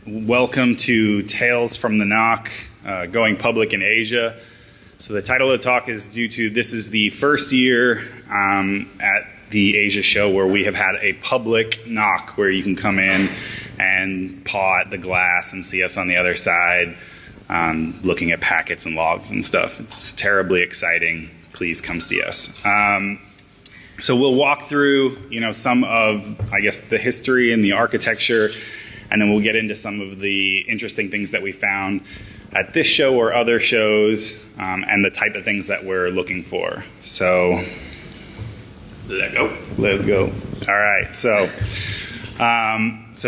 welcome to Tales from the NOC, going public in Asia. So the title of the talk is due to this is the first year at the Asia show where we have had a public NOC where you can come in and paw at the glass and see us on the other side, looking at packets and logs and stuff. It's terribly exciting. Please come see us. So we'll walk through, some of, I guess, the history and the architecture, and then we'll get into some of the interesting things that we found at this show or other shows, and the type of things that we're looking for. So, let's go. All right. So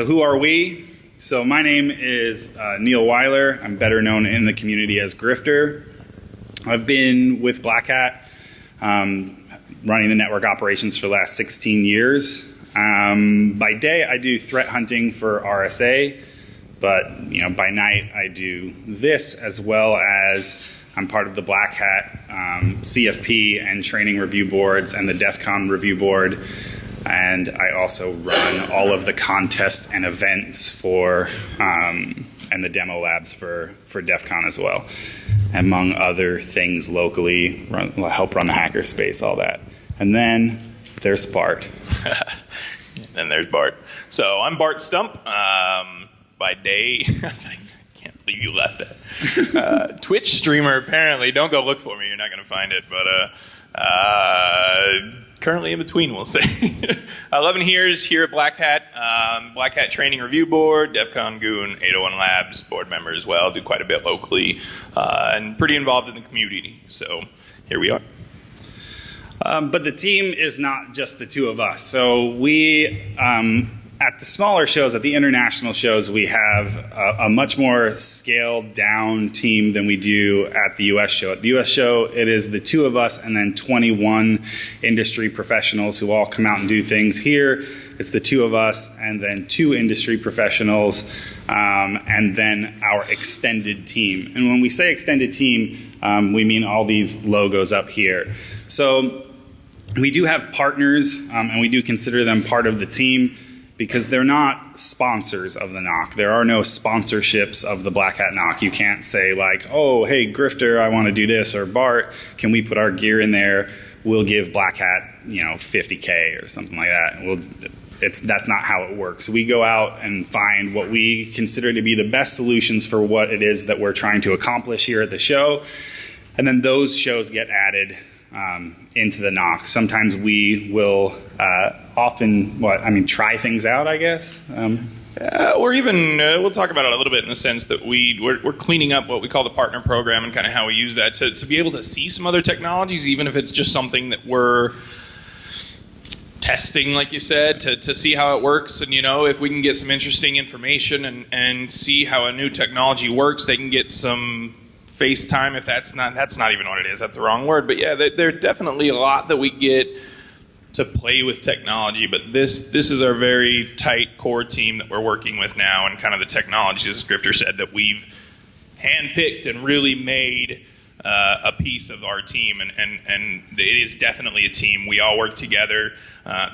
who are we? So my name is Neil Wyler. I'm better known in the community as Grifter. I've been with Black Hat, running the network operations for the last 16 years. By day, I do threat hunting for RSA, but by night, I do this, as well as I'm part of the Black Hat CFP and training review boards and the DEF CON review board, and I also run all of the contests and events for and the demo labs for DEF CON as well, among other things locally. Help run the hackerspace, all that. And then there's Bart. And there's Bart. So I'm Bart Stump. By day, I can't believe you left that. Twitch streamer, apparently. Don't go look for me. You're not going to find it. But currently in between, we'll say. 11 years here at Black Hat. Black Hat Training Review Board, DEF CON Goon, 801 Labs, board member as well. Do quite a bit locally. And pretty involved in the community. So here we are. But the team is not just the two of us. So we, at the smaller shows, at the international shows, we have a much more scaled down team than we do at the US show. At the US show, it is the two of us and then 21 industry professionals who all come out and do things. Here, it's the two of us and then 2 industry professionals, and then our extended team. And when we say extended team, we mean all these logos up here. So we do have partners, and we do consider them part of the team because they're not sponsors of the NOC. There are no sponsorships of the Black Hat NOC. You can't say like, oh, hey, Grifter, I want to do this, or Bart, can we put our gear in there? We'll give Black Hat, $50K or something like that. That's not how it works. We go out and find what we consider to be the best solutions for what it is that we're trying to accomplish here at the show, and then those shows get added into the NOC. Sometimes we will try things out, I guess. Or even, we'll talk about it a little bit in the sense that we're cleaning up what we call the partner program and kind of how we use that to be able to see some other technologies, even if it's just something that we're testing, like you said, to see how it works. And, if we can get some interesting information and see how a new technology works, they can get some FaceTime, if that's not even what it is, that's the wrong word. But yeah, there are definitely a lot that we get to play with technology, but this is our very tight core team that we're working with now, and kind of the technologies, as Grifter said, that we've handpicked and really made a piece of our team, and it is definitely a team. We all work together.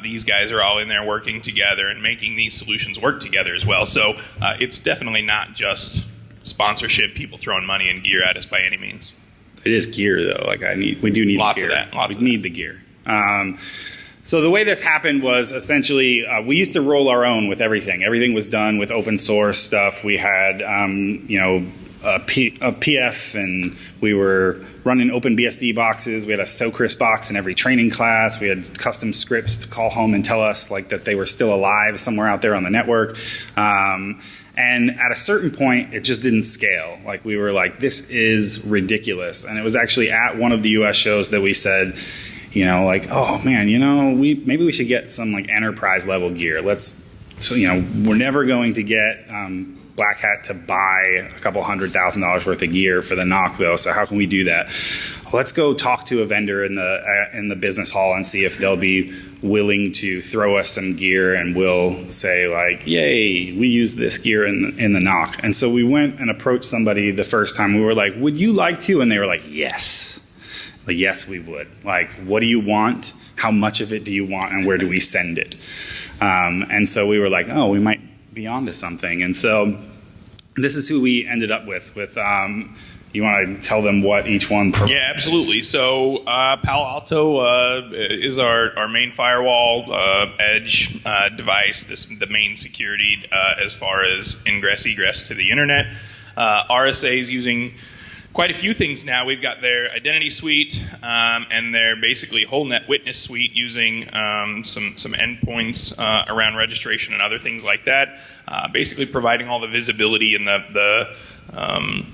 These guys are all in there working together and making these solutions work together as well. So it's definitely not just sponsorship, people throwing money and gear at us by any means. It is gear though. We do need lots the gear. Of that. We need the gear. So the way this happened was essentially we used to roll our own with everything. Everything was done with open source stuff. We had a PF, and we were running OpenBSD boxes. We had a Socris box in every training class. We had custom scripts to call home and tell us that they were still alive somewhere out there on the network. And at a certain point, it just didn't scale. We were like, this is ridiculous. And it was actually at one of the US shows that we said, oh man, maybe we should get some enterprise level gear. We're never going to get Black Hat to buy a couple $100,000 worth of gear for the NOC though. So how can we do that? Let's go talk to a vendor in the business hall and see if they'll be willing to throw us some gear, and we'll say yay, we use this gear in the NOC. And so we went and approached somebody the first time. We were like, would you like to? And they were like, yes. Yes, we would. What do you want? How much of it do you want? And where do we send it? And so we were like, oh, we might be onto something. And so this is who we ended up with. You want to tell them what each one provides? Yeah, absolutely. So Palo Alto is our main firewall edge device, the main security as far as ingress, egress to the internet. RSA is using quite a few things now. We've got their identity suite and their basically whole net witness suite using some endpoints around registration and other things like that. Basically providing all the visibility and the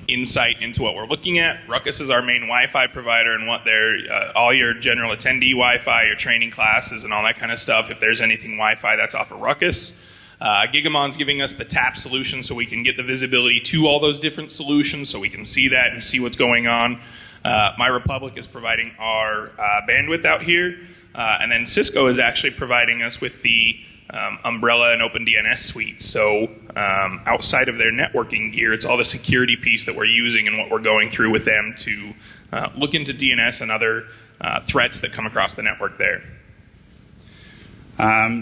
insight into what we're looking at. Ruckus is our main Wi-Fi provider, and what their all your general attendee Wi-Fi, your training classes, and all that kind of stuff. If there's anything Wi-Fi, that's off of Ruckus. Gigamon's giving us the tap solution, so we can get the visibility to all those different solutions, so we can see that and see what's going on. My Republic is providing our bandwidth out here, and then Cisco is actually providing us with the Umbrella and OpenDNS suite. So outside of their networking gear, it's all the security piece that we're using and what we're going through with them to look into DNS and other threats that come across the network there.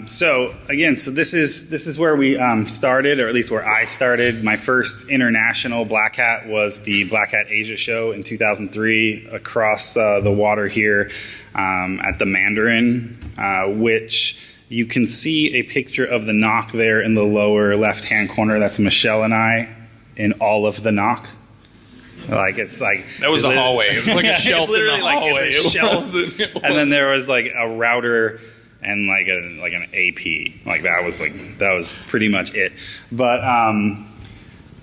So this is where we started, or at least where I started. My first international Black Hat was the Black Hat Asia show in 2003 across the water here at the Mandarin, which you can see a picture of the NOC there in the lower left-hand corner. That's Michelle and I in all of the NOC. Like it's like that was the hallway. It was like a shelf in the hallway. It's a shelf. And then there was like a router and like an AP. Like that was pretty much it. But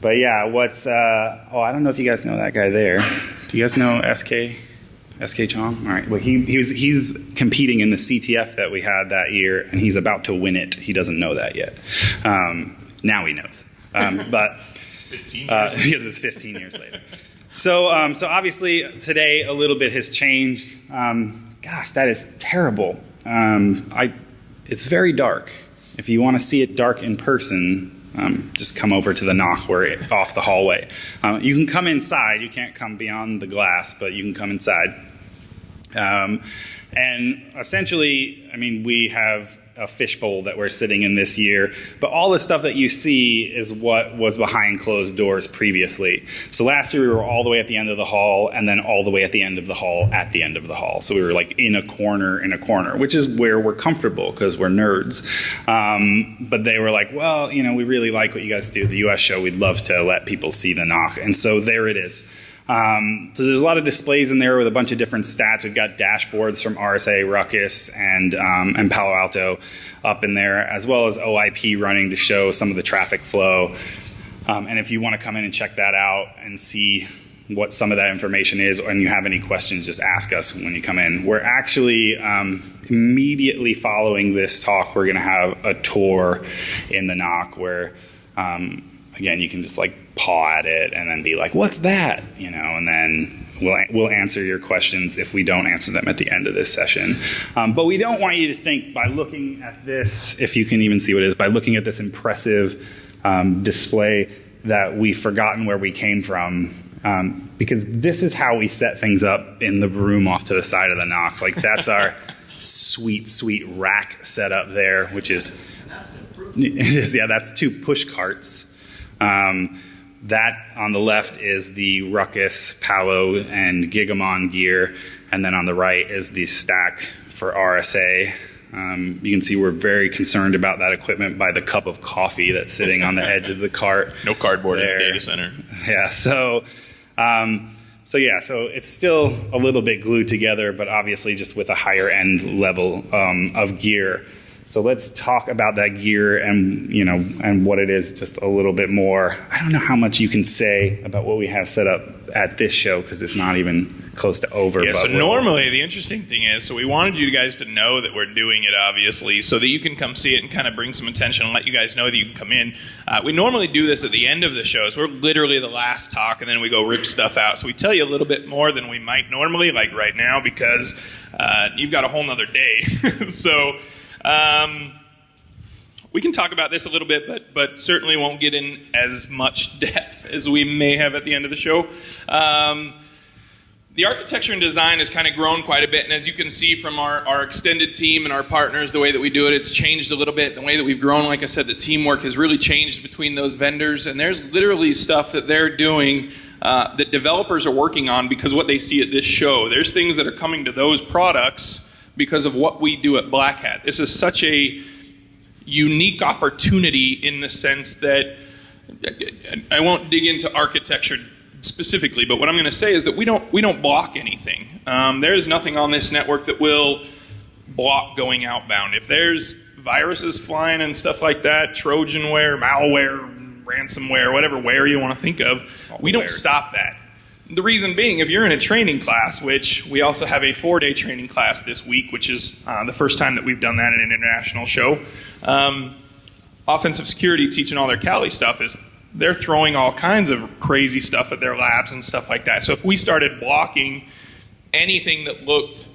yeah, I don't know if you guys know that guy there. Do you guys know SK Chong? All right. Well, he's competing in the CTF that we had that year, and he's about to win it. He doesn't know that yet. Now he knows. But 15 years because it's 15 years later. So obviously today a little bit has changed. Gosh, that is terrible. It's very dark. If you want to see it dark in person, just come over to the NOC. We're off the hallway. You can come inside. You can't come beyond the glass, but you can come inside. And essentially, I mean, we have a fishbowl that we're sitting in this year, but all the stuff that you see is what was behind closed doors previously. So last year we were all the way at the end of the hall, and then all the way at the end of the hall at the end of the hall. So we were like in a corner, which is where we're comfortable because we're nerds. But they were like, well, we really like what you guys do at the US show. We'd love to let people see the NOC. And so there it is. So there's a lot of displays in there with a bunch of different stats. We've got dashboards from RSA, Ruckus, and Palo Alto up in there, as well as OIP running to show some of the traffic flow. And if you want to come in and check that out and see what some of that information is, and you have any questions, just ask us when you come in. We're actually immediately following this talk, we're going to have a tour in the NOC where again, you can just like paw at it and then be like, what's that? And then we'll answer your questions if we don't answer them at the end of this session. But we don't want you to think by looking at this, if you can even see what it is, by looking at this impressive display that we've forgotten where we came from. Because this is how we set things up in the room off to the side of the NOC. Like that's our sweet rack set up there, which is, that's 2 push carts. That on the left is the Ruckus, Palo, and Gigamon gear, and then on the right is the stack for RSA. You can see we're very concerned about that equipment by the cup of coffee that's sitting on the edge of the cart. No cardboard there. In the data center. Yeah, so it's still a little bit glued together, but obviously just with a higher end level of gear. So let's talk about that gear and and what it is just a little bit more. I don't know how much you can say about what we have set up at this show because it's not even close to over. Yeah, so normally the interesting thing is, so we wanted you guys to know that we're doing it obviously so that you can come see it and kind of bring some attention and let you guys know that you can come in. We normally do this at the end of the shows. We're literally the last talk and then we go rip stuff out. So we tell you a little bit more than we might normally, like right now, because you've got a whole nother day. So we can talk about this a little bit, but certainly won't get in as much depth as we may have at the end of the show. The architecture and design has kind of grown quite a bit, and as you can see from our extended team and our partners, the way that we do it, it's changed a little bit. The way that we've grown, like I said, the teamwork has really changed between those vendors, and there's literally stuff that they're doing that developers are working on because of what they see at this show. There's things that are coming to those products because of what we do at Black Hat. This is such a unique opportunity in the sense that, I won't dig into architecture specifically, but what I'm going to say is that we don't block anything. There's nothing on this network that will block going outbound. If there's viruses flying and stuff like that, Trojanware, malware, ransomware, whatever ware you want to think of, we don't stop that. The reason being, if you're in a training class, which we also have a 4-day training class this week, which is the first time that we've done that at an international show, offensive security teaching all their Cali stuff is they're throwing all kinds of crazy stuff at their labs and stuff like that. So if we started blocking anything that looked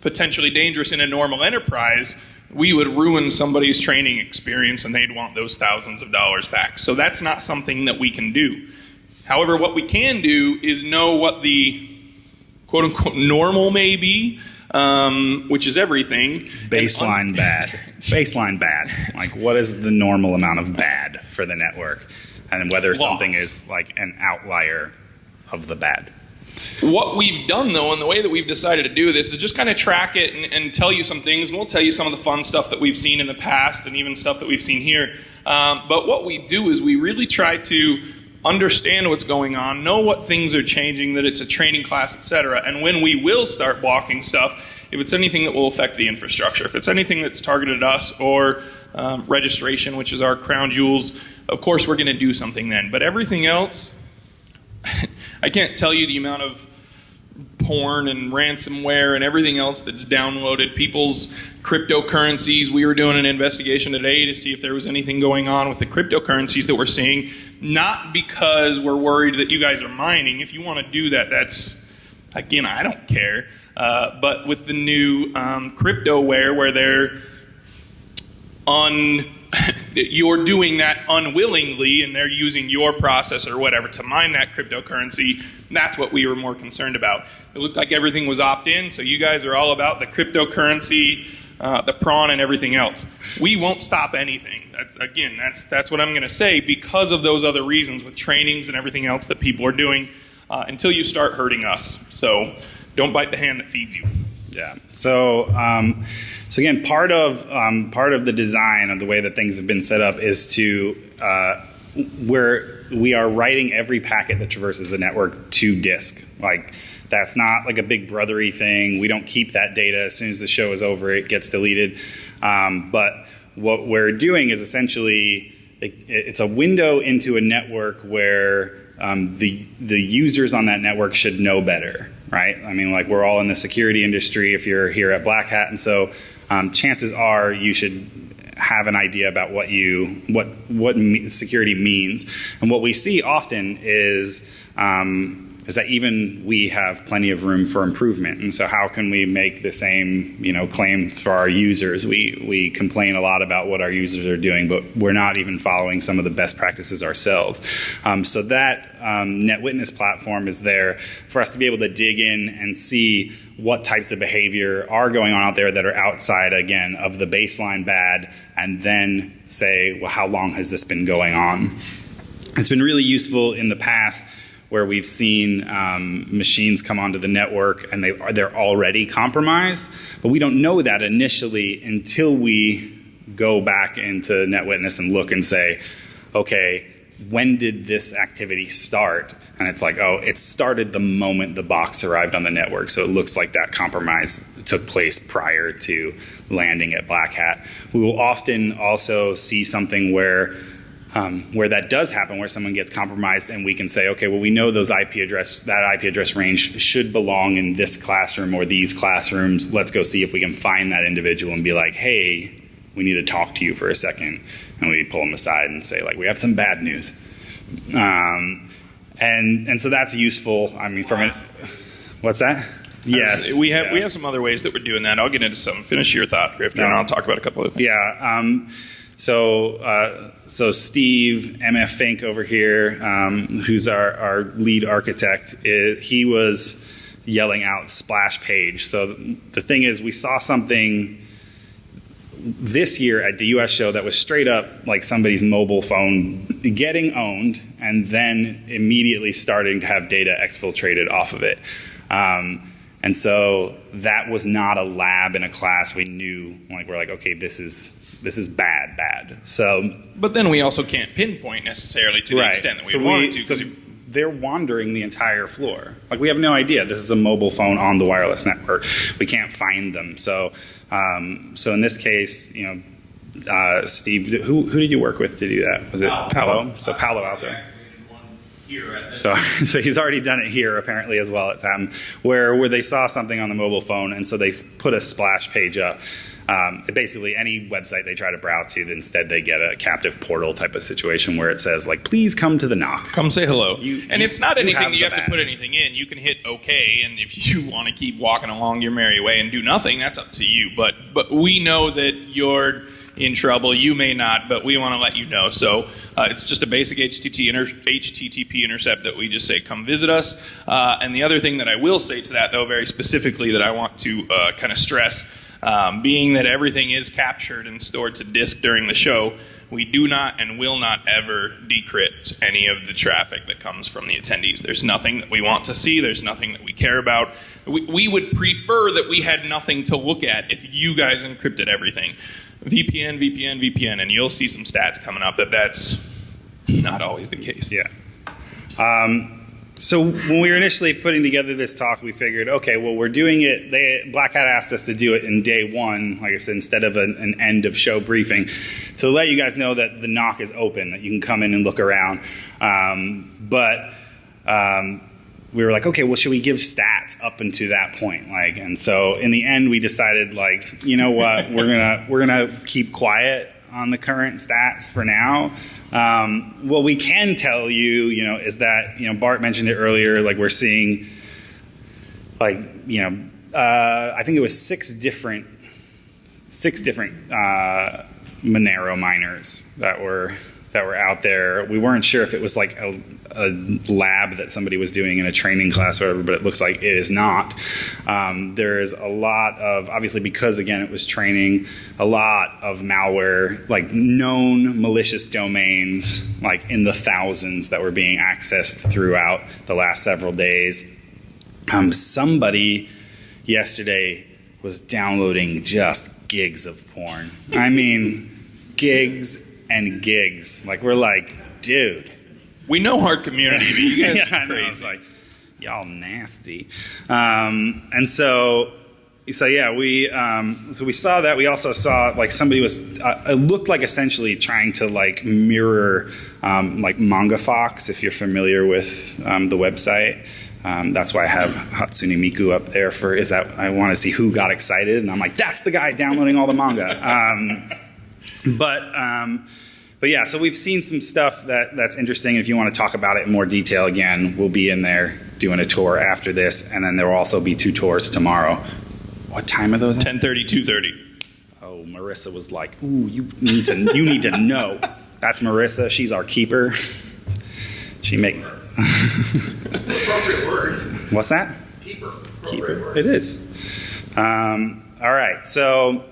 potentially dangerous in a normal enterprise, we would ruin somebody's training experience and they'd want those thousands of dollars back. So that's not something that we can do. However, what we can do is know what the quote-unquote normal may be, which is everything. Baseline bad. Baseline bad. Like, what is the normal amount of bad for the network? And whether something is like an outlier of the bad. What we've done, though, and the way that we've decided to do this is just kind of track it and tell you some things. And we'll tell you some of the fun stuff that we've seen in the past and even stuff that we've seen here. But what we do is we really try to understand what's going on, know what things are changing, that it's a training class, etc. And when we will start blocking stuff, if it's anything that will affect the infrastructure, if it's anything that's targeted us or registration, which is our crown jewels, of course we're going to do something then. But everything else, I can't tell you the amount of porn and ransomware and everything else that's downloaded, people's cryptocurrencies. We were doing an investigation today to see if there was anything going on with the cryptocurrencies that we're seeing. Not because we're worried that you guys are mining. If you want to do that, that's, again, I don't care. But with the new cryptoware where they're you're doing that unwillingly and they're using your processor or whatever to mine that cryptocurrency, that's what we were more concerned about. It looked like everything was opt-in, so you guys are all about the cryptocurrency, the prawn, and everything else. We won't stop anything. That's what I'm going to say because of those other reasons with trainings and everything else that people are doing until you start hurting us. So don't bite the hand that feeds you. Yeah. So again, part of the design of the way that things have been set up is to where we are writing every packet that traverses the network to disk. Like, that's not like a big brothery thing. We don't keep that data. As soon as the show is over, it gets deleted. But what we're doing is essentially it's a window into a network where the users on that network should know better, right? I mean, like, we're all in the security industry if you're here at Black Hat, and so chances are you should have an idea about what security means. And what we see often is that even we have plenty of room for improvement. And so how can we make the same, claim for our users? We complain a lot about what our users are doing, but we're not even following some of the best practices ourselves. So that NetWitness platform is there for us to be able to dig in and see what types of behavior are going on out there that are outside, again, of the baseline bad, and then say, well, how long has this been going on? It's been really useful in the past where we've seen machines come onto the network and they're already compromised, but we don't know that initially until we go back into NetWitness and look and say, okay, when did this activity start? And it's like, oh, it started the moment the box arrived on the network, so it looks like that compromise took place prior to landing at Black Hat. We will often also see something where that does happen, where someone gets compromised, and we can say, okay, well, we know that IP address range should belong in this classroom or these classrooms. Let's go see if we can find that individual and be like, hey, we need to talk to you for a second. And we pull them aside and say, like, we have some bad news. And so that's useful. I mean, what's that? Yes. We have some other ways that we're doing that. I'll get into some. Finish your thought, Grifter, and I'll talk about a couple of things. Yeah. So Steve, MF Fink over here, who's our lead architect, he was yelling out splash page. So the thing is, we saw something this year at the US show that was straight up like somebody's mobile phone getting owned and then immediately starting to have data exfiltrated off of it. And so that was not a lab in a class. We knew, like, we're like, okay, this is bad. So, but then we also can't pinpoint necessarily to the extent that we want to. So they're wandering the entire floor. Like, we have no idea. This is a mobile phone on the wireless network. We can't find them. So, so in this case, you know, Steve, who did you work with to do that? Was it Palo? So Palo Alto. So he's already done it here apparently as well at where they saw something on the mobile phone, and so they put a splash page up. Basically, any website they try to browse to, instead they get a captive portal type of situation where it says, like, please come to the NOC. Come say hello. And it's not anything that you have to put anything in. You can hit OK, and if you want to keep walking along your merry way and do nothing, that's up to you. But we know that you're in trouble. You may not, but we want to let you know. So it's just a basic HTTP intercept that we just say, come visit us. And the other thing that I will say to that, though, very specifically, that I want to kind of stress, being that everything is captured and stored to disk during the show, we do not and will not ever decrypt any of the traffic that comes from the attendees. There's nothing that we want to see. There's nothing that we care about. We would prefer that we had nothing to look at if you guys encrypted everything. VPN, and you'll see some stats coming up that's not always the case. Yeah. So when we were initially putting together this talk, we figured, okay, well, we're doing it. Black Hat asked us to do it in day one, like I said, instead of an end of show briefing, to let you guys know that the NOC is open, that you can come in and look around. We were like, okay, well, should we give stats up until that point? Like, and so in the end, we decided, like, you know what, we're gonna keep quiet on the current stats for now. What we can tell you, you know, is that, you know, Bart mentioned it earlier, like, we're seeing, like, you know, I think it was six different Monero miners that were out there. We weren't sure if it was like a lab that somebody was doing in a training class or whatever, but it looks like it is not. There is a lot of, obviously, because again it was training, a lot of malware, like known malicious domains, like in the thousands that were being accessed throughout the last several days. Somebody yesterday was downloading just gigs of porn. I mean, gigs and gigs. Like, we're like, dude. We know our community, but you guys yeah, are crazy. It's like, y'all nasty. And so yeah, we saw that. We also saw, like, somebody was, it looked like essentially trying to, like, mirror, like, MangaFox, if you're familiar with the website. That's why I have Hatsune Miku up there is that I want to see who got excited, and I'm like, that's the guy downloading all the manga. But yeah, so we've seen some stuff that's interesting. If you want to talk about it in more detail, again, we'll be in there doing a tour after this, and then there will also be 2 tours tomorrow. What time are those? 10:30, 2:30. Oh, Marissa was like, "Ooh, you need to know." That's Marissa. She's our keeper. She make. That's an appropriate word. What's that? Keeper. Keeper. It is. All right, so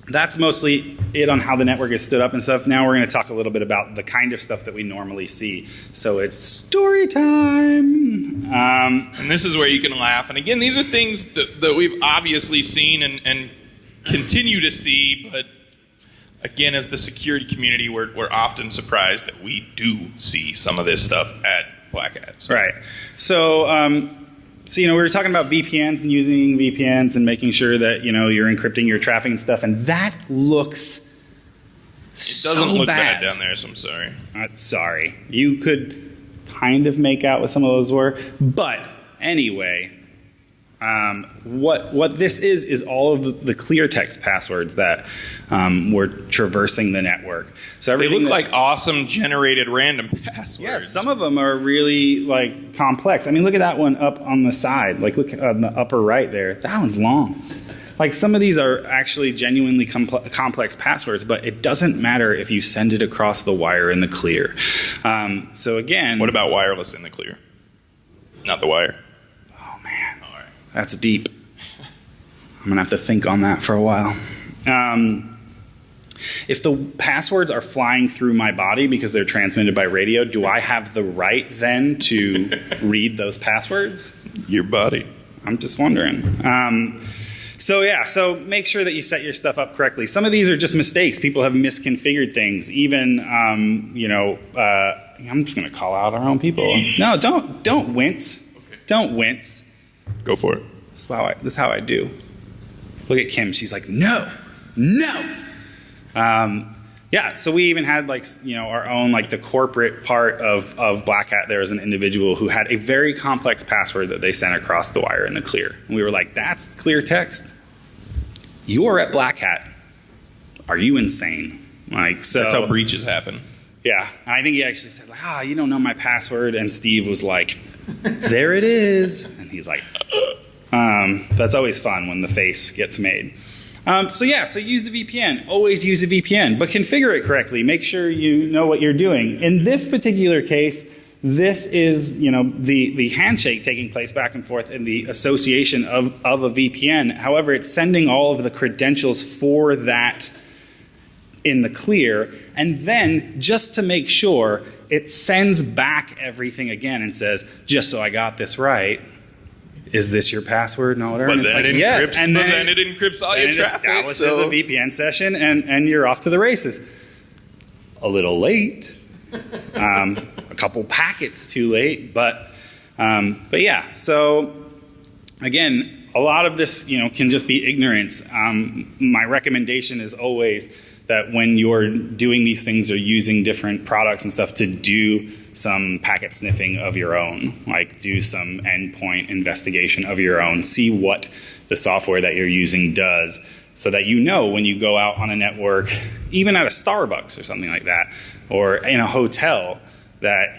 that's mostly it on how the network is stood up and stuff. Now we're going to talk a little bit about the kind of stuff that we normally see. So it's story time. And this is where you can laugh. And again, these are things that we've obviously seen and continue to see. But again, as the security community, we're often surprised that we do see some of this stuff at Black Hat. Right. So, you know, we were talking about VPNs and using VPNs and making sure that, you know, you're encrypting your traffic and stuff, and that looks so bad. It doesn't look bad down there, so I'm sorry. Sorry. You could kind of make out what some of those were. But anyway, what this is all of the clear text passwords that were traversing the network. So they look like awesome generated random passwords. Yeah, some of them are really, like, complex. I mean, look at that one up on the side. Like, look on the upper right there. That one's long. Like, some of these are actually genuinely complex passwords, but it doesn't matter if you send it across the wire in the clear. So again, what about wireless in the clear? Not the wire. Oh man. That's deep. I'm going to have to think on that for a while. If the passwords are flying through my body because they're transmitted by radio, do I have the right then to read those passwords? Your body. I'm just wondering. So make sure that you set your stuff up correctly. Some of these are just mistakes. People have misconfigured things. Even, I'm just going to call out our own people. No, don't wince. Okay. Don't wince. Go for it. This is how I do. Look at Kim. She's like, no. So we even had our own, the corporate part of Black Hat. There was an individual who had a very complex password that they sent across the wire in the clear. And we were like, that's clear text. You're at Black Hat. Are you insane? That's how breaches happen. Yeah. And I think he actually said, you don't know my password. And Steve was like, there it is. And he's like, that's always fun when the face gets made. So use the VPN. Always use a VPN, but configure it correctly. Make sure you know what you're doing. In this particular case, this is the handshake taking place back and forth in the association of a VPN. However, it's sending all of the credentials for that in the clear, and then just to make sure, it sends back everything again and says, just so I got this right, is this your password? And all that. But then it encrypts all your traffic. It establishes a VPN session, and you're off to the races. A little late. A couple packets too late. But yeah. So, again, a lot of this can just be ignorance. My recommendation is always that when you're doing these things or using different products and stuff, to do some packet sniffing of your own, do some endpoint investigation of your own, see what the software that you're using does, so that when you go out on a network, even at a Starbucks or something like that, or in a hotel, that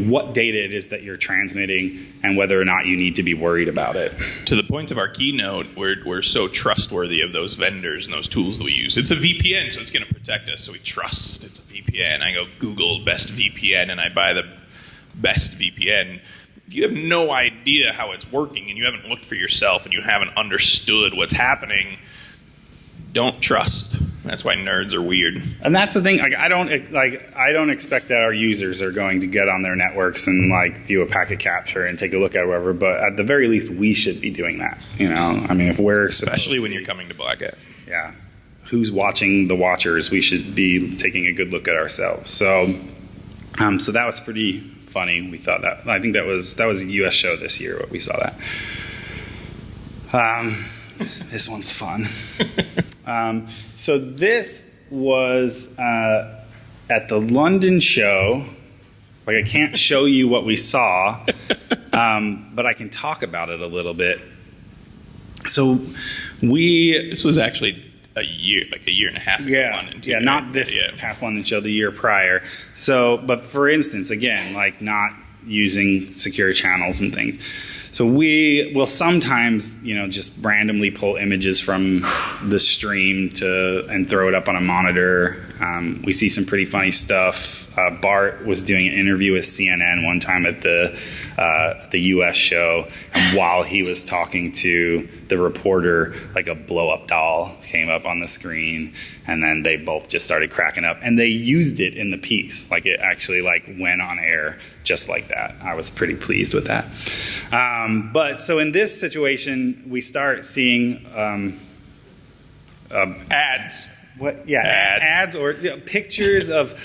what data it is that you're transmitting and whether or not you need to be worried about it. To the point of our keynote, we're so trustworthy of those vendors and those tools that we use. It's a VPN, so it's going to protect us, so we trust it's a VPN. I go Google best VPN and I buy the best VPN. If you have no idea how it's working and you haven't looked for yourself and you haven't understood what's happening, don't trust. That's why nerds are weird. And that's the thing. I don't expect that our users are going to get on their networks and do a packet capture and take a look at whatever. But at the very least, we should be doing that. If we're especially when you're coming to Black Hat. Yeah. Who's watching the watchers? We should be taking a good look at ourselves. So that was pretty funny. We thought that. I think that was a U.S. show this year. What we saw that. This one's fun. So this was at the London show. I can't show you what we saw, but I can talk about it a little bit. So this was actually a year and a half ago. Yeah, not this past London show, the year prior. So, but for instance, again, not using secure channels and things. So we will sometimes, just randomly pull images from the stream and throw it up on a monitor. We see some pretty funny stuff. Bart was doing an interview with CNN one time at the U.S. show, and while he was talking to the reporter, a blow-up doll came up on the screen, and then they both just started cracking up, and they used it in the piece. It actually went on air just like that. I was pretty pleased with that. But so in this situation, we start seeing ads. What? Yeah, ads or pictures of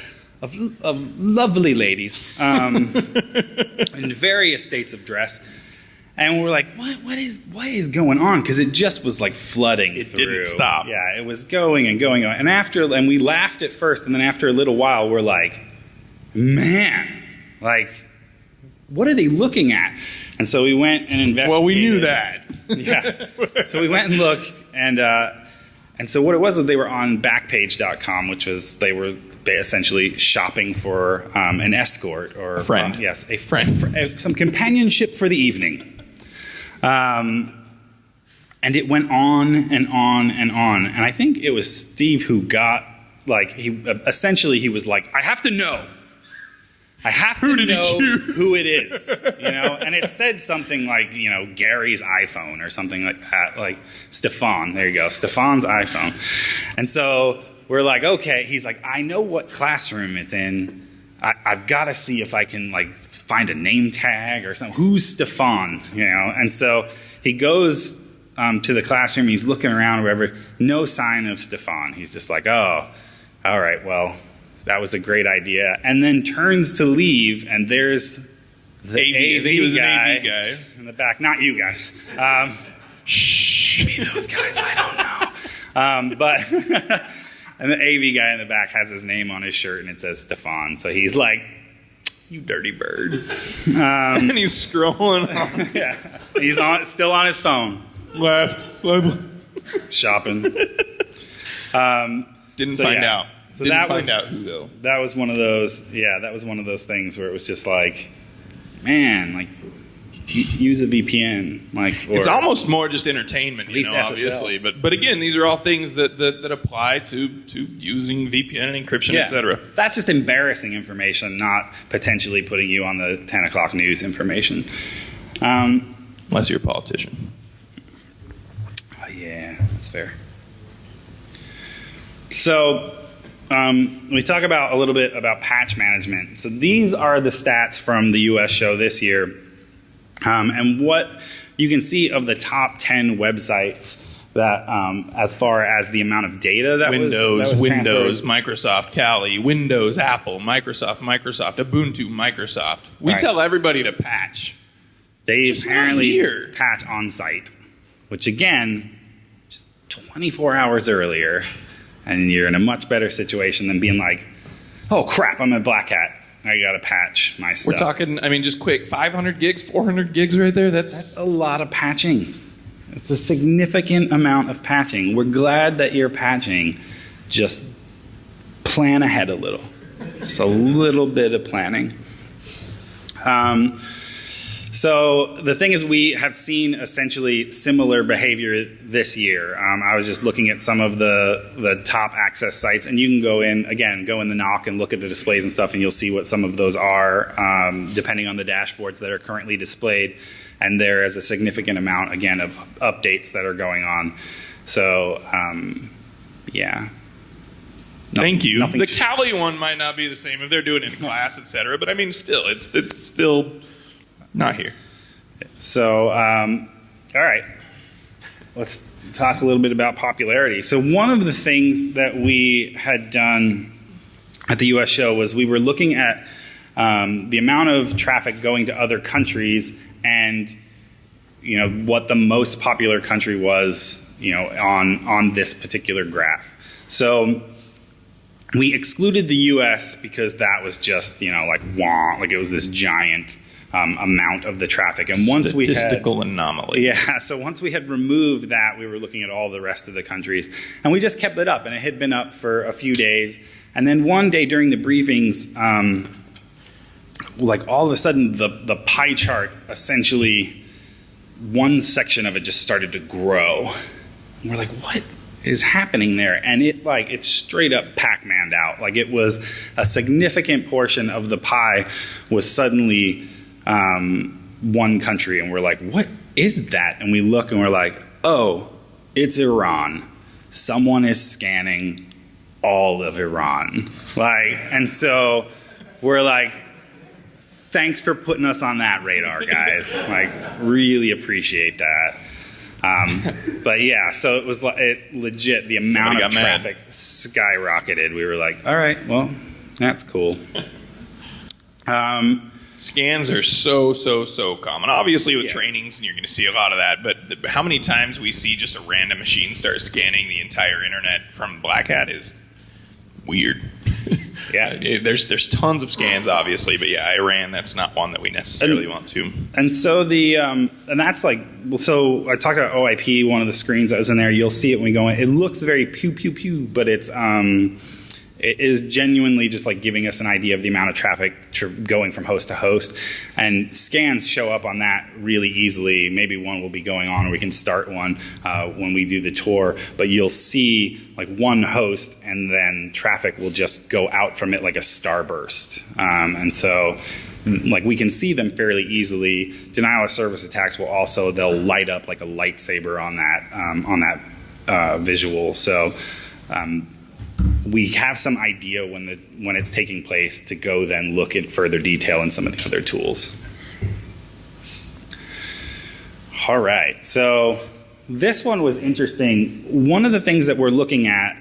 lovely ladies in various states of dress, and we're like, what is going on? Because it just was flooding through. It didn't stop. Yeah, it was going and going on. And we laughed at first, and then after a little while, we're like, man, what are they looking at? And so we went and investigated. Well, we knew that. Yeah. So we went and looked, and so what it was is they were on Backpage.com, which was they were essentially shopping for an escort or a friend. Yes, a friend, some companionship for the evening. And it went on and on and on. And I think it was Steve who got he was like, I have to know. I have to know who it is, you know? And it said something like, you know, Gary's iPhone or something like that, like Stefan, there you go, Stefan's iPhone. And so we're like, okay, he's like, I know what classroom it's in. I've got to see if I can, like, find a name tag or something. Who's Stefan, you know? And so he goes to the classroom, he's looking around, wherever, no sign of Stefan. He's just like, oh, all right, well, that was a great idea. And then turns to leave, and there's the AV, I think it was guy, an AV guy in the back. Not you guys. Shh, maybe those guys, I don't know. But and the AV guy in the back has his name on his shirt, and it says Stefan. So he's like, you dirty bird. And he's scrolling on. Yeah, he's still on his phone. Left. Shopping. Didn't find out. So Didn't find out who, though. That was one of those, that was one of those things where it was just like, man, like, use a VPN. Like, or it's almost more just entertainment, you know, SSL. obviously. But again, these are all things that apply to using VPN and encryption, etc. That's just embarrassing information, not potentially putting you on the 10 o'clock news information. Unless you're a politician. Oh, yeah, that's fair. So we talk about a little bit about patch management. So these are the stats from the US show this year. And what you can see of the top 10 websites that as far as the amount of data that was Windows, Microsoft, Kali, Windows, Apple, Microsoft, Ubuntu, Microsoft. We tell everybody to patch. They Just apparently not here. patch on site, which again, just 24 hours earlier, and you're in a much better situation than being like, oh crap, I'm a Black Hat. I got to patch my stuff. We're talking, I mean, just quick, 500 gigs, 400 gigs right there. That's a lot of patching. It's a significant amount of patching. We're glad that you're patching. Just plan ahead a little. Just a little bit of planning. So the thing is, we have seen essentially similar behavior this year. I was just looking at some of the top access sites, and you can go in, again, go in the NOC and look at the displays and stuff, and you'll see what some of those are, depending on the dashboards that are currently displayed. And there is a significant amount, again, of updates that are going on. So, yeah. Thank you. The Kali one might not be the same if they're doing it in class, etc. But I mean, still, it's still not here. So, all right. Let's talk a little bit about popularity. So one of the things that we had done at the US show was we were looking at the amount of traffic going to other countries and, you know, what the most popular country was, you know, on this particular graph. So we excluded the US because that was just, you know, like it was this giant amount of the traffic. And once we had statistical anomaly. Yeah, so once we had removed that, we were looking at all the rest of the countries. And we just kept it up, and it had been up for a few days. And then one day during the briefings, like all of a sudden the pie chart, essentially one section of it just started to grow. And we're like, what is happening there? And it straight up Pac-Man'd out. Like, it was a significant portion of the pie was suddenly one country, and we're like, what is that? And we look and we're like, oh, it's Iran. Someone is scanning all of Iran. And so we're like, thanks for putting us on that radar, guys. Really appreciate that. But yeah, so it was legit, the amount of traffic skyrocketed. We were like, all right, well, that's cool. Scans are so common. Obviously with trainings, you're going to see a lot of that, but how many times we see just a random machine start scanning the entire internet from Black Hat is weird. Yeah, there's tons of scans, obviously, but yeah, Iran, that's not one that we necessarily want to. And so and that's like, so I talked about OIP, one of the screens that was in there. You'll see it when we go in. It looks very pew pew pew, but it's it is genuinely just like giving us an idea of the amount of traffic going from host to host. And scans show up on that really easily. Maybe one will be going on, or we can start one when we do the tour. But you'll see like one host, and then traffic will just go out from it like a starburst. And so like we can see them fairly easily. Denial of service attacks will also, they'll light up like a lightsaber on that visual. So we have some idea when it's taking place to go then look in further detail in some of the other tools. All right, so this one was interesting. One of the things that we're looking at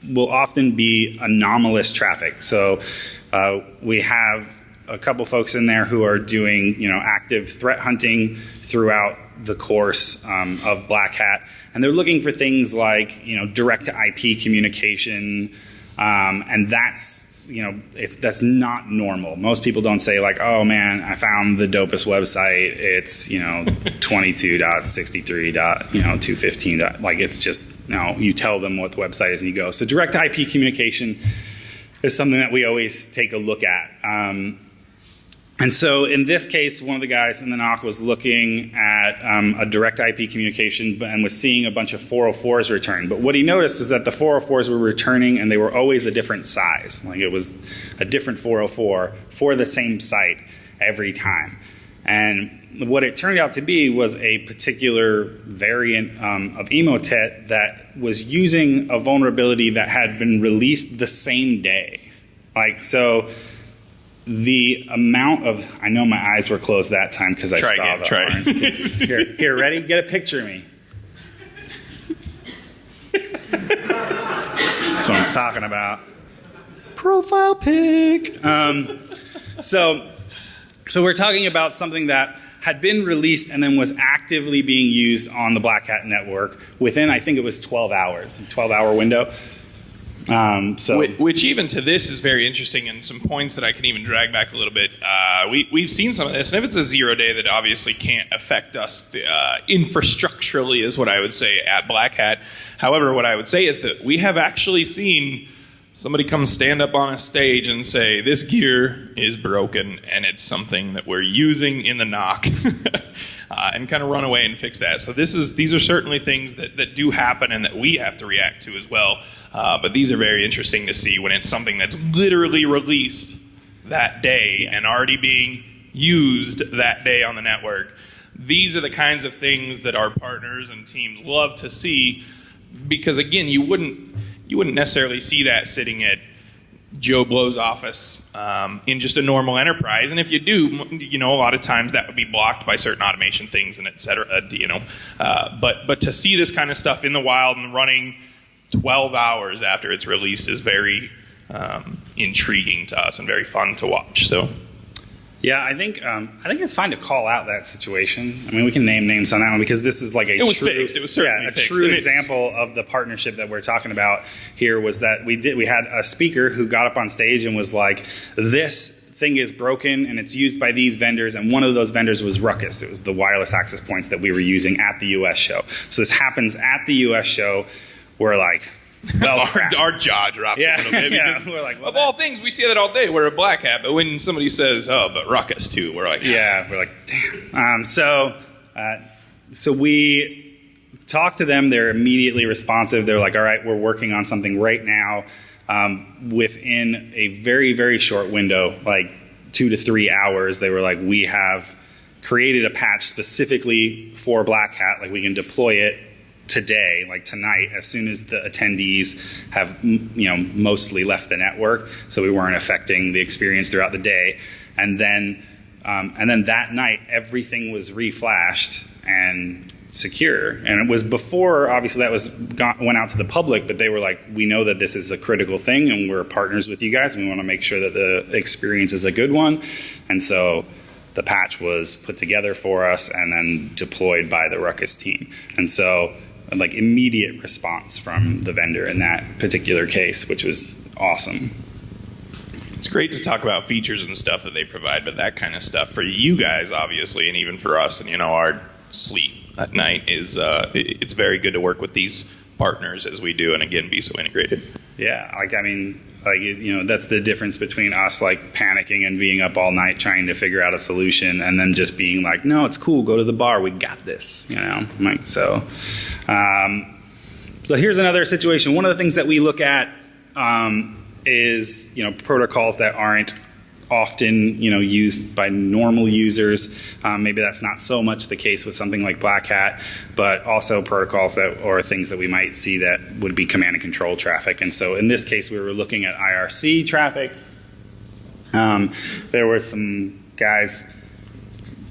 will often be anomalous traffic. So we have a couple folks in there who are doing, active threat hunting throughout the course of Black Hat, and they're looking for things like, direct to IP communication, and that's, that's not normal. Most people don't say like, oh man, I found the dopest website. It's 22.63.215. Like it's just you tell them what the website is and you go. So direct to IP communication is something that we always take a look at. And so in this case, one of the guys in the NOC was looking at a direct IP communication and was seeing a bunch of 404s return. But what he noticed was that the 404s were returning and they were always a different size. Like it was a different 404 for the same site every time. And what it turned out to be was a particular variant of Emotet that was using a vulnerability that had been released the same day. Like, so the amount of, I know my eyes were closed that time because I saw the orange kids. Here, ready? Get a picture of me. That's what I'm talking about. Profile pic. So we're talking about something that had been released and then was actively being used on the Black Hat network within, I think it was 12 hours, a 12-hour window. Which even to this is very interesting, and some points that I can even drag back a little bit. We've seen some of this, and if it's a 0 day, that obviously can't affect us infrastructurally, is what I would say at Black Hat. However, what I would say is that we have actually seen somebody come stand up on a stage and say, this gear is broken, and it's something that we're using in the NOC, and kind of run away and fix that. So these are certainly things that do happen and that we have to react to as well. But these are very interesting to see when it's something that's literally released that day and already being used that day on the network. These are the kinds of things that our partners and teams love to see, because again, you wouldn't necessarily see that sitting at Joe Blow's office in just a normal enterprise. And if you do, a lot of times that would be blocked by certain automation things and et cetera, But to see this kind of stuff in the wild and running 12 hours after it's released is very intriguing to us and very fun to watch. So, yeah, I think it's fine to call out that situation. I mean, we can name names on that one because this is like it was fixed. It was certainly fixed. A true example of the partnership that we're talking about here was that we had a speaker who got up on stage and was like, this thing is broken and it's used by these vendors, and one of those vendors was Ruckus. It was the wireless access points that we were using at the US show. So this happens at the US show. We're like, well, our jaw drops a little bit. Yeah, we're like, well, of all things, we see that all day. We're a Black Hat, but when somebody says, "Oh, but Ruckus too," we're like, yeah, we're like, damn. So we talk to them. They're immediately responsive. They're like, all right, we're working on something right now. Within a very, very short window, like 2 to 3 hours, they were like, we have created a patch specifically for Black Hat. Like we can deploy it today, like tonight, as soon as the attendees have, mostly left the network, so we weren't affecting the experience throughout the day. And then that night, everything was reflashed and secure. And it was before, obviously, that went out to the public, but they were like, we know that this is a critical thing, and we're partners with you guys. We want to make sure that the experience is a good one. And so the patch was put together for us and then deployed by the Ruckus team. And so like immediate response from the vendor in that particular case, which was awesome. It's great to talk about features and stuff that they provide, but that kind of stuff for you guys, obviously, and even for us, and our sleep at night is it's very good to work with these partners as we do, and again, be so integrated. Yeah, Like, that's the difference between us like panicking and being up all night trying to figure out a solution, and then just being like, no, it's cool, go to the bar, we got this, like, so here's another situation. One of the things that we look at is protocols that aren't often used by normal users. Maybe that's not so much the case with something like Black Hat, but also protocols or things that we might see that would be command and control traffic. And so in this case, we were looking at IRC traffic. There were some guys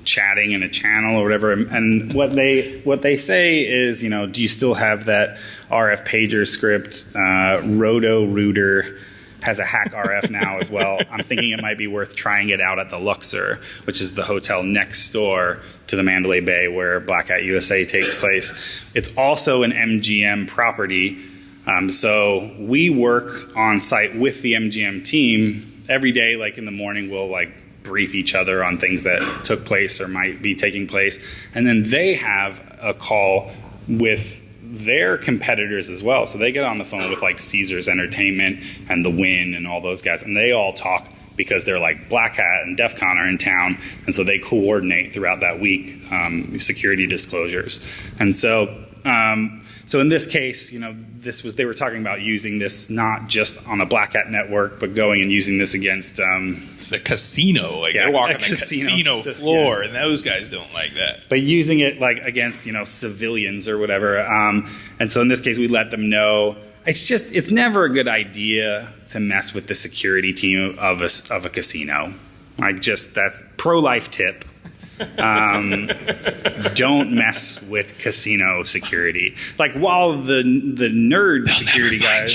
chatting in a channel or whatever, and what they say is, do you still have that RF pager script? Roto Rooter has a hack RF now as well. I'm thinking it might be worth trying it out at the Luxor, which is the hotel next door to the Mandalay Bay where Black Hat USA takes place. It's also an MGM property, so we work on site with the MGM team every day. Like in the morning, we'll like brief each other on things that took place or might be taking place, and then they have a call with their competitors as well. So they get on the phone with like Caesars Entertainment and The Win and all those guys, and they all talk because they're like Black Hat and DEF CON are in town, and so they coordinate throughout that week security disclosures. And so so in this case, they were talking about using this not just on a Black Hat network, but going and using this against it's a casino. Like they're walking the casino floor, and those guys don't like that. But using it like against civilians or whatever. And so in this case, we let them know it's never a good idea to mess with the security team of a casino. Like that's pro-life tip. Don't mess with casino security. Like while the nerd security guys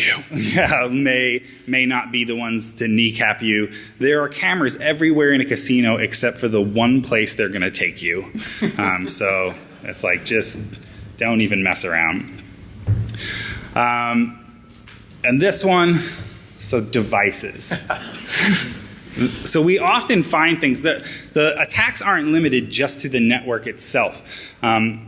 may not be the ones to kneecap you, there are cameras everywhere in a casino except for the one place they're going to take you. So it's like just don't even mess around. And this one, so devices. So we often find things that the attacks aren't limited just to the network itself.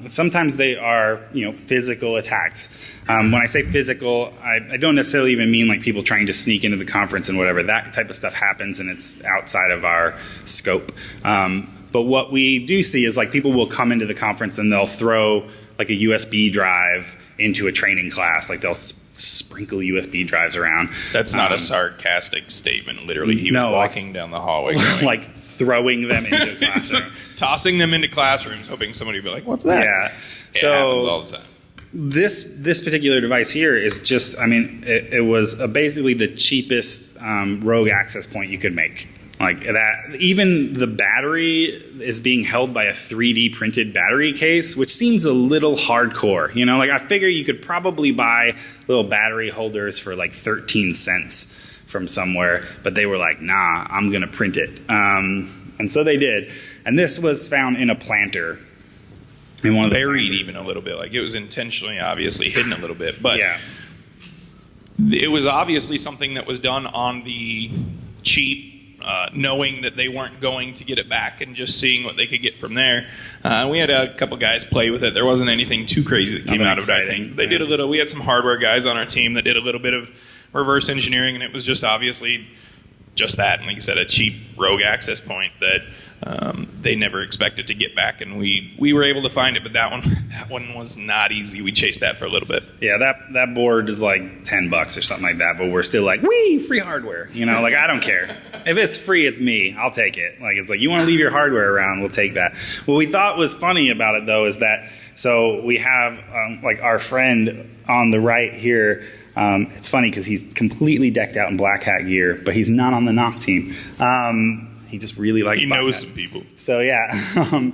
Sometimes they are, physical attacks. When I say physical, I don't necessarily even mean like people trying to sneak into the conference and whatever. That type of stuff happens and it's outside of our scope. But what we do see is like people will come into the conference and they'll throw like a USB drive into a training class. Like they'll sprinkle USB drives around. That's not a sarcastic statement. Literally, he was walking down the hallway going, like throwing them into a classroom. Tossing them into classrooms, hoping somebody would be like, what's that? Yeah. It happens all the time. This particular device here is just, it was basically the cheapest rogue access point you could make. Like that, even the battery is being held by a 3D printed battery case, which seems a little hardcore. Like I figure you could probably buy little battery holders for like 13 cents from somewhere, but they were like, nah, I'm gonna print it. And so they did. And this was found in a planter. In one of the buried planters. Even a little bit. Like it was intentionally, obviously hidden a little bit, but yeah. It was obviously something that was done on the cheap. Knowing that they weren't going to get it back and just seeing what they could get from there. We had a couple guys play with it. There wasn't anything too crazy that came out of it, I think. They did a little, we had some hardware guys on our team that did a little bit of reverse engineering, and it was just obviously just that. And like you said, a cheap rogue access point that they never expected to get back, and we were able to find it, but that one was not easy. We chased that for a little bit. Yeah, that board is like $10 or something like that, but we're still like, wee, free hardware. Like I don't care. If it's free, it's me. I'll take it. Like it's like, you want to leave your hardware around, we'll take that. What we thought was funny about it though is that, so we have like our friend on the right here. It's funny because he's completely decked out in Black Hat gear, but he's not on the NOC team. He just really likes He knows some people. So yeah.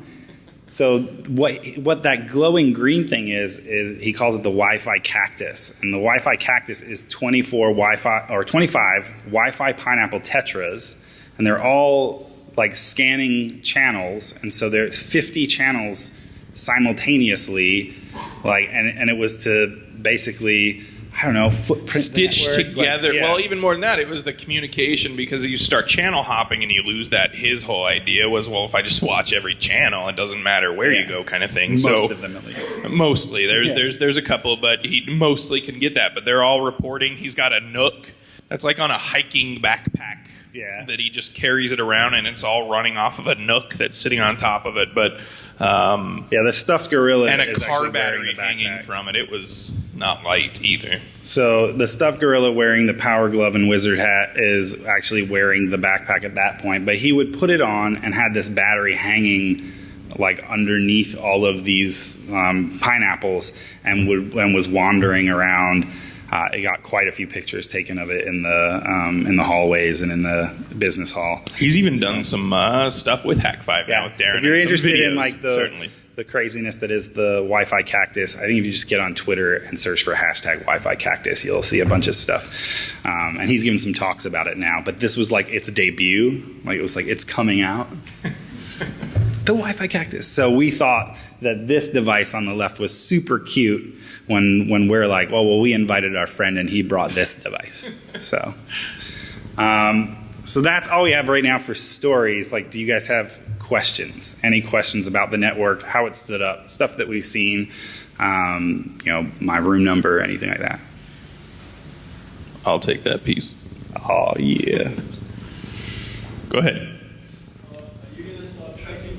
So what that glowing green thing is he calls it the Wi-Fi cactus. And the Wi-Fi cactus is 25 Wi-Fi pineapple tetras. And they're all like scanning channels. And so there's 50 channels simultaneously. And it was to basically, I don't know, footprint stitched together. Like, yeah. Well, even more than that, it was the communication, because you start channel hopping and you lose that. His whole idea was, well, if I just watch every channel, it doesn't matter where you go, kind of thing. Most of them, at least. Mostly. There's a couple, but he mostly can get that. But they're all reporting. He's got a NOC That's like on a hiking backpack. Yeah. That he just carries it around, and it's all running off of a NOC that's sitting on top of it. But the stuffed gorilla and a is car actually battery wearing the hanging backpack. from it. It was not light either. So the stuffed gorilla wearing the power glove and wizard hat is actually wearing the backpack at that point. But he would put it on and had this battery hanging like underneath all of these pineapples, and was wandering around. It got quite a few pictures taken of it in the hallways and in the business hall. He's even done some stuff with Hack5 now with Darren. If you're and some interested in videos, like the craziness that is the Wi-Fi cactus, I think if you just get on Twitter and search for hashtag Wi-Fi cactus, you'll see a bunch of stuff. And he's given some talks about it now. But this was like its debut. Like it was like it's coming out. The Wi-Fi cactus. So we thought that this device on the left was super cute when we're like, well, we invited our friend and he brought this device. So that's all we have right now for stories. Like, do you guys have questions? Any questions about the network, how it stood up, stuff that we've seen, my room number, anything like that? I'll take that piece. Oh, yeah. Go ahead.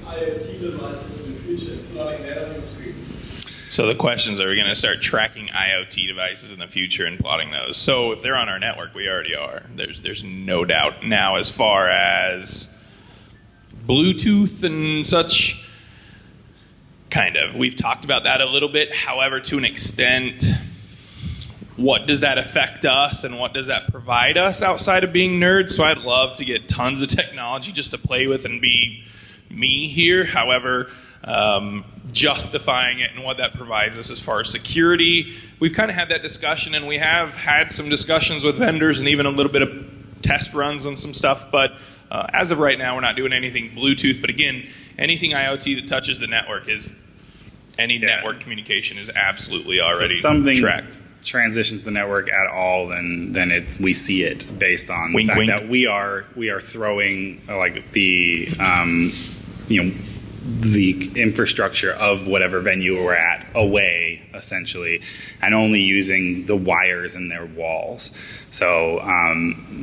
IoT devices in the future, plotting that on the screen. So the questions are, we going to start tracking IoT devices in the future and plotting those. So if they're on our network, we already are. There's no doubt. Now, as far as Bluetooth and such, kind of. We've talked about that a little bit. However, to an extent, what does that affect us and what does that provide us outside of being nerds? So I'd love to get tons of technology just to play with and be me here. However, justifying it and what that provides us as far as security, we've kind of had that discussion, and we have had some discussions with vendors and even a little bit of test runs on some stuff. But as of right now, we're not doing anything Bluetooth. But again, anything IoT that touches the network network communication is absolutely already tracked. Transitions the network at all, then we see it based on wink, the fact wink. that we are throwing like the the infrastructure of whatever venue we're at away, essentially, and only using the wires in their walls. So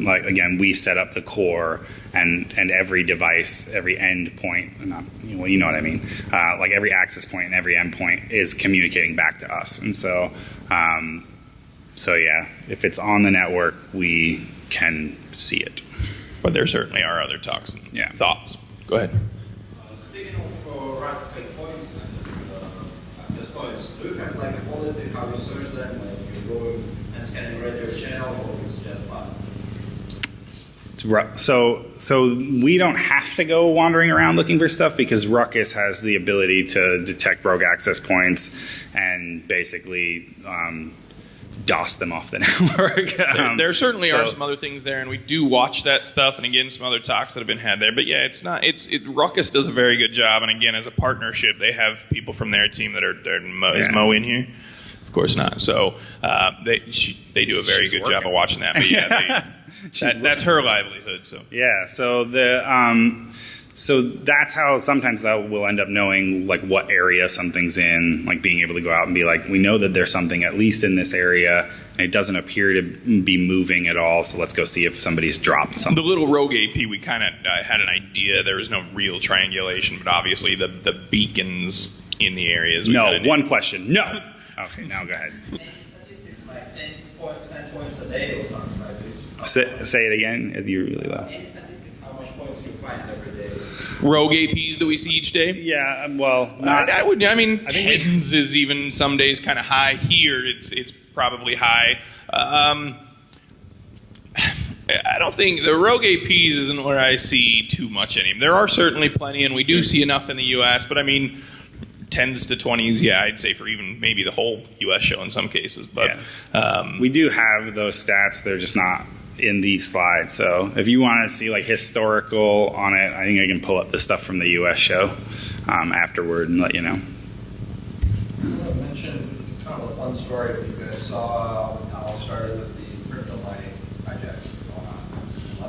like again, we set up the core, and every device, every end point, you know what I mean, like every access point and every end point is communicating back to us. And so yeah, if it's on the network, we can see it. But there certainly are other talks and thoughts. Go ahead. Speaking of right-click points, access points, do you have like a policy how you search them? Like you go and scan the radio channel, or it's just like? So we don't have to go wandering around looking for stuff, because Ruckus has the ability to detect rogue access points and basically DOS them off the network. There certainly are some other things there, and we do watch that stuff, and again, some other talks that have been had there. But yeah, Ruckus does a very good job, and again, as a partnership, they have people from their team that is Mo in here? Of course not. So they do a very good job of watching that. But yeah, that's her livelihood. So yeah, so that's how sometimes that we'll end up knowing like what area something's in, like being able to go out and be like, we know that there's something at least in this area, and it doesn't appear to be moving at all, so let's go see if somebody's dropped something. The little rogue AP, we kind of had an idea. There was no real triangulation, but obviously the beacons in the areas. No, one question. No. Okay, now go ahead. Any statistics like 10 points a day or something like this? Say it again. You're really loud. Any statistics how much points you find every day? Rogue APs that we see each day? Yeah, well, not. I think tens is even some days kind of high. Here, it's probably high. I don't think the rogue APs isn't where I see too much anymore. There are certainly plenty, and we do see enough in the U.S., but I mean, 10s to 20s, yeah, I'd say for even maybe the whole U.S. show in some cases. But we do have those stats. They're just not in these slides. So if you want to see like historical on it, I think I can pull up the stuff from the U.S. show afterward and let you know. I mentioned kind of a fun story that you guys saw how it started with the crypto mining projects going on in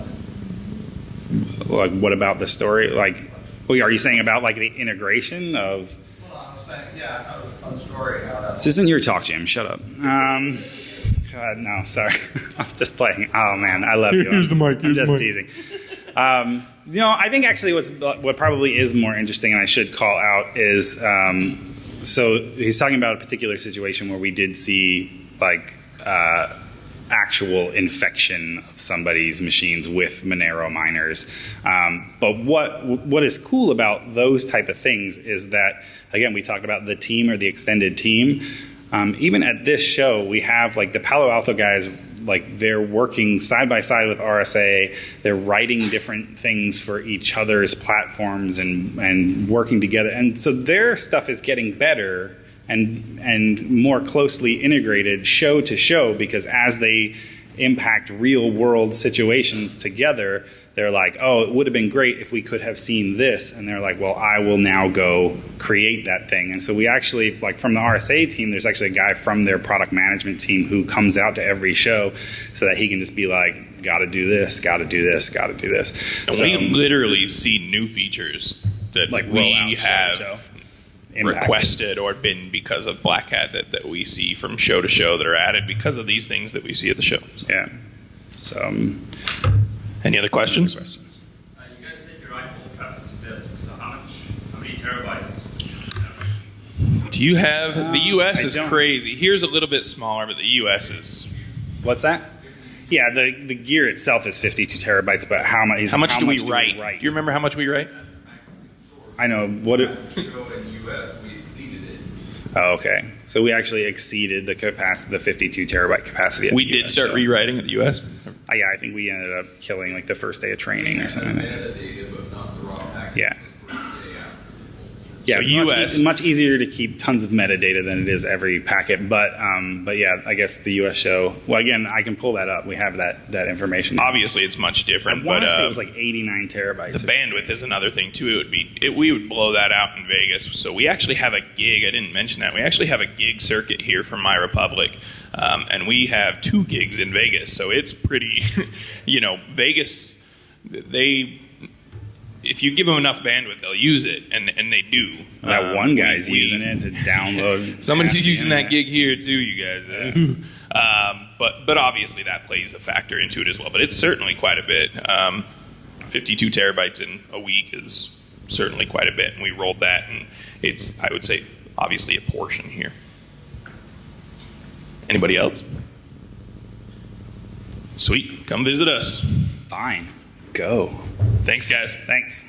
London. Like, what about the story? Like, are you saying about like the integration of? Well, I was saying, yeah, I thought it was a fun story. How that This isn't your talk, Jim. Shut up. God, no, sorry. I'm just playing. Oh, man, I love you. Here's the mic. I'm just teasing. I think actually what probably is more interesting, and I should call out, is so he's talking about a particular situation where we did see like actual infection of somebody's machines with Monero miners. But what is cool about those type of things is that, again, we talked about the team or the extended team. Even at this show, we have like the Palo Alto guys, like they're working side by side with RSA. They're writing different things for each other's platforms and working together. And so their stuff is getting better and more closely integrated show to show, because as they impact real world situations together, they're like, oh, it would have been great if we could have seen this. And they're like, well, I will now go create that thing. And so we actually, like from the RSA team, there's actually a guy from their product management team who comes out to every show so that he can just be like, got to do this, got to do this, got to do this. And so, we literally see new features that like we have requested or been because of Black Hat that we see from show to show that are added because of these things that we see at the show. Yeah. So, any other questions? You guys said your iPhone travels disk, so how many terabytes? Do you have, the US is don't. crazy. Here's a little bit smaller, but the US is. What's that? Yeah, the gear itself is 52 terabytes, but how much do we write? Do you remember how much we write? I know. What it, Show in US, we exceeded it. oh, okay. So we actually exceeded the capacity, the 52 terabyte capacity. At We the did US start show. rewriting at the US. Yeah, I think we ended up killing like the first day of training or something. Metadata, but not the raw package. Yeah. The first day after the full. Yeah, So it's US much easier to keep tons of metadata than it is every packet. But yeah, I guess the US show. Well, again, I can pull that up. We have that information. Obviously, it's much I different, want but to say it was like 89 terabytes. the bandwidth is another thing too. We would blow that out in Vegas. So we actually have a gig. I didn't mention that. We actually have a gig circuit here from My Republic, and we have 2 gigs in Vegas. So it's pretty, Vegas. If you give them enough bandwidth, they'll use it, and they do. That one guy's using it to download. Somebody's using that gig here too, you guys. But obviously that plays a factor into it as well. But it's certainly quite a bit. 52 terabytes in a week is certainly quite a bit, and we rolled that, and it's, I would say, obviously a portion here. Anybody else? Sweet, come visit us. Fine. Go. Thanks, guys. Thanks.